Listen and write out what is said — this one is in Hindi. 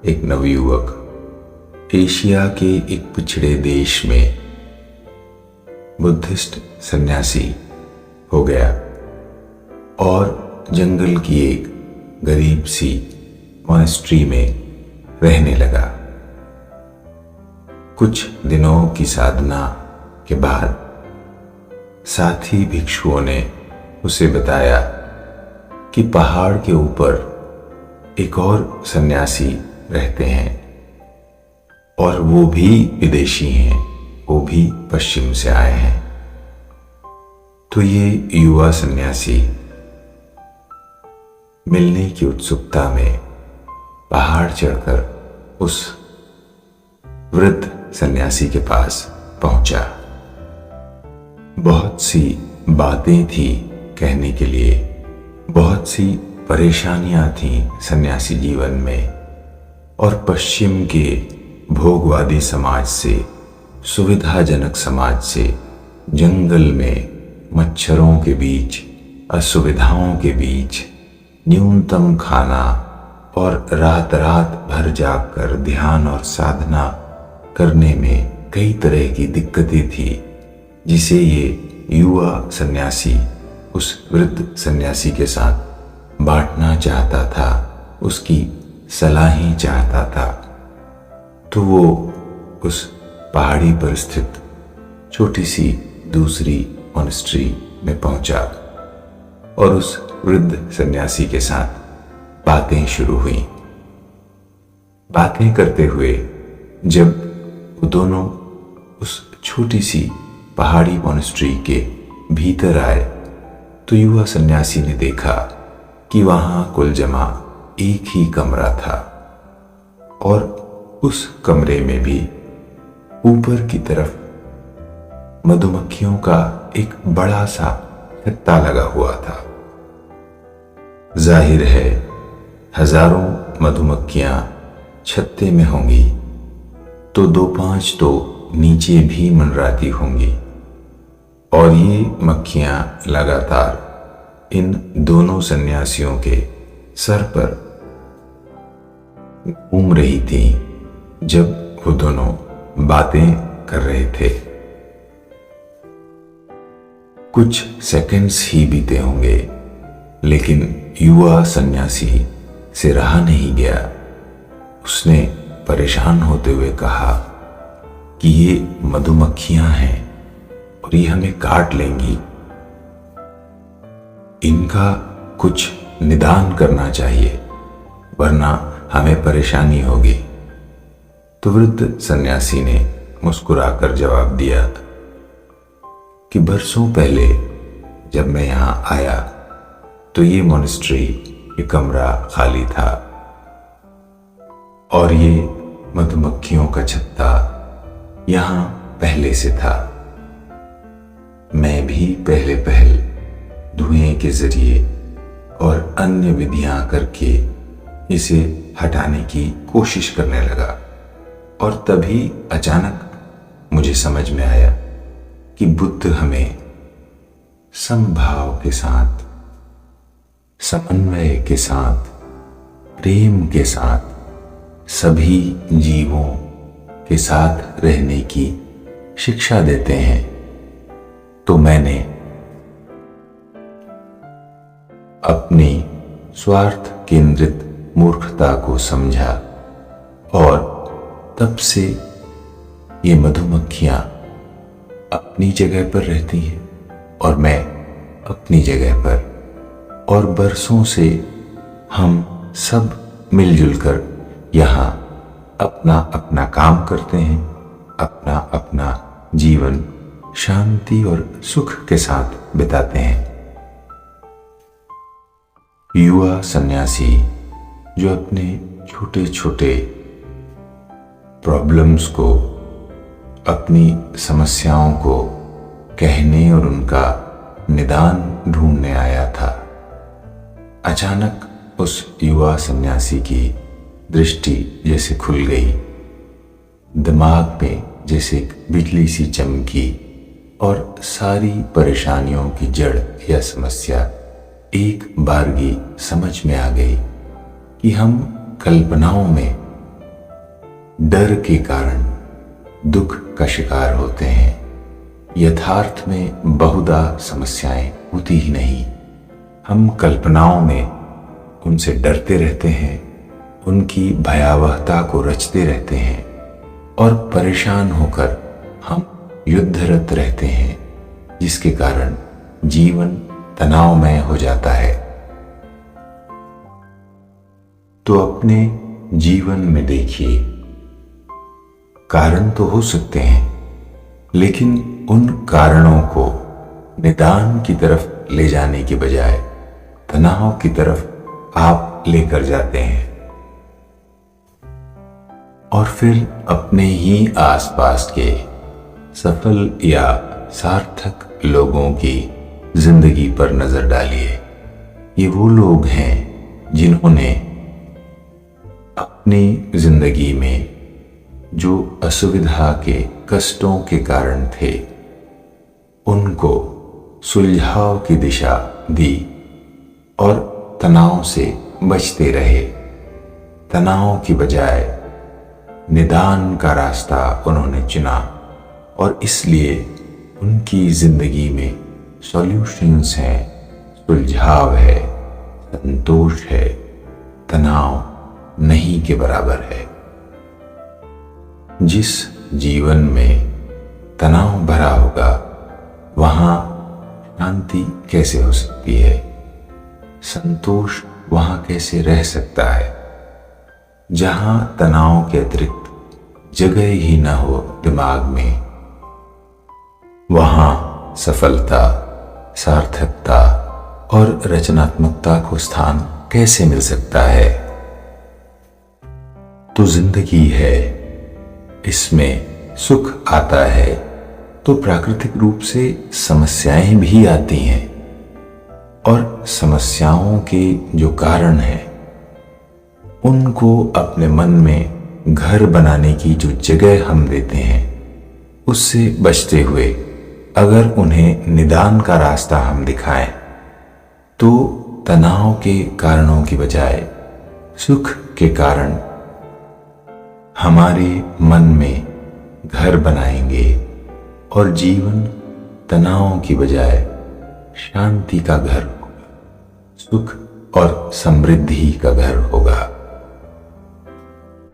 एक नवयुवक एशिया के एक पिछड़े देश में बुद्धिस्ट सन्यासी हो गया और जंगल की एक गरीब सी मॉनेस्ट्री में रहने लगा। कुछ दिनों की साधना के बाद साथी भिक्षुओं ने उसे बताया कि पहाड़ के ऊपर एक और सन्यासी रहते हैं और वो भी विदेशी हैं, वो भी पश्चिम से आए हैं। तो ये युवा सन्यासी मिलने की उत्सुकता में पहाड़ चढ़कर उस वृद्ध सन्यासी के पास पहुंचा। बहुत सी बातें थी कहने के लिए, बहुत सी परेशानियां थीं सन्यासी जीवन में, और पश्चिम के भोगवादी समाज से, सुविधाजनक समाज से, जंगल में मच्छरों के बीच, असुविधाओं के बीच, न्यूनतम खाना और रात रात भर जागकर ध्यान और साधना करने में कई तरह की दिक्कतें थी, जिसे ये युवा सन्यासी उस वृद्ध सन्यासी के साथ बांटना चाहता था, उसकी सलाहें चाहता था। तो वो उस पहाड़ी पर स्थित छोटी सी दूसरी मॉनेस्ट्री में पहुंचा और उस वृद्ध सन्यासी के साथ बातें शुरू हुई। बातें करते हुए जब वो दोनों उस छोटी सी पहाड़ी मॉनेस्ट्री के भीतर आए तो युवा सन्यासी ने देखा कि वहां कुल जमा एक ही कमरा था और उस कमरे में भी ऊपर की तरफ मधुमक्खियों का एक बड़ा सा छत्ता लगा हुआ था। जाहिर है हजारों मधुमक्खियां छत्ते में होंगी तो 2-5 तो नीचे भी मंडराती होंगी, और ये मक्खियां लगातार इन दोनों सन्यासियों के सर पर घूम रही थी जब वो दोनों बातें कर रहे थे। कुछ सेकंड्स ही बीते होंगे, लेकिन युवा सन्यासी से रहा नहीं गया। उसने परेशान होते हुए कहा कि ये मधुमक्खियां हैं और ये हमें काट लेंगी, इनका कुछ निदान करना चाहिए वरना हमें परेशानी होगी। तो वृद्ध सन्यासी ने मुस्कुराकर जवाब दिया कि बरसों पहले जब मैं यहां आया तो ये मॉनेस्ट्री, ये कमरा खाली था और ये मधुमक्खियों का छत्ता यहां पहले से था। मैं भी पहले धुएं के जरिए और अन्य विधियां करके इसे हटाने की कोशिश करने लगा, और तभी अचानक मुझे समझ में आया कि बुद्ध हमें समभाव के साथ, समन्वय के साथ, प्रेम के साथ सभी जीवों के साथ रहने की शिक्षा देते हैं। तो मैंने अपनी स्वार्थ केंद्रित मूर्खता को समझा और तब से ये मधुमक्खियां अपनी जगह पर रहती हैं और मैं अपनी जगह पर, और बरसों से हम सब मिलजुल कर यहाँ अपना अपना काम करते हैं, अपना अपना जीवन शांति और सुख के साथ बिताते हैं। युवा सन्यासी जो अपने छोटे छोटे प्रॉब्लम्स को, अपनी समस्याओं को कहने और उनका निदान ढूंढने आया था, अचानक उस युवा सन्यासी की दृष्टि जैसे खुल गई, दिमाग में जैसे एक बिजली सी चमकी और सारी परेशानियों की जड़ या समस्या एक बारगी समझ में आ गई कि हम कल्पनाओं में डर के कारण दुख का शिकार होते हैं। यथार्थ में बहुधा समस्याएं होती ही नहीं। हम कल्पनाओं में उनसे डरते रहते हैं, उनकी भयावहता को रचते रहते हैं और परेशान होकर हम युद्धरत रहते हैं, जिसके कारण जीवन तनावमय हो जाता है। तो अपने जीवन में देखिए, कारण तो हो सकते हैं, लेकिन उन कारणों को निदान की तरफ ले जाने के बजाय तनाव की तरफ आप लेकर जाते हैं और फिर अपने ही आसपास के सफल या सार्थक लोगों की जिंदगी पर नजर डालिए। ये वो लोग हैं जिन्होंने अपनी जिंदगी में जो असुविधा के कष्टों के कारण थे, उनको सुलझाव की दिशा दी और तनाव से बचते रहे। तनाव की बजाय निदान का रास्ता उन्होंने चुना और इसलिए उनकी जिंदगी में सॉल्यूशंस हैं, सुलझाव है, संतोष है, तनाव नहीं के बराबर है। जिस जीवन में तनाव भरा होगा वहां शांति कैसे हो सकती है? संतोष वहां कैसे रह सकता है? जहां तनाव के अतिरिक्त जगह ही न हो दिमाग में, वहां सफलता, सार्थकता और रचनात्मकता को स्थान कैसे मिल सकता है? तो जिंदगी है, इसमें सुख आता है तो प्राकृतिक रूप से समस्याएं भी आती हैं और समस्याओं के जो कारण हैं उनको अपने मन में घर बनाने की जो जगह हम देते हैं, उससे बचते हुए अगर उन्हें निदान का रास्ता हम दिखाएं तो तनाव के कारणों की बजाय सुख के कारण हमारे मन में घर बनाएंगे और जीवन तनाव की बजाय शांति का घर होगा, सुख और समृद्धि का घर होगा।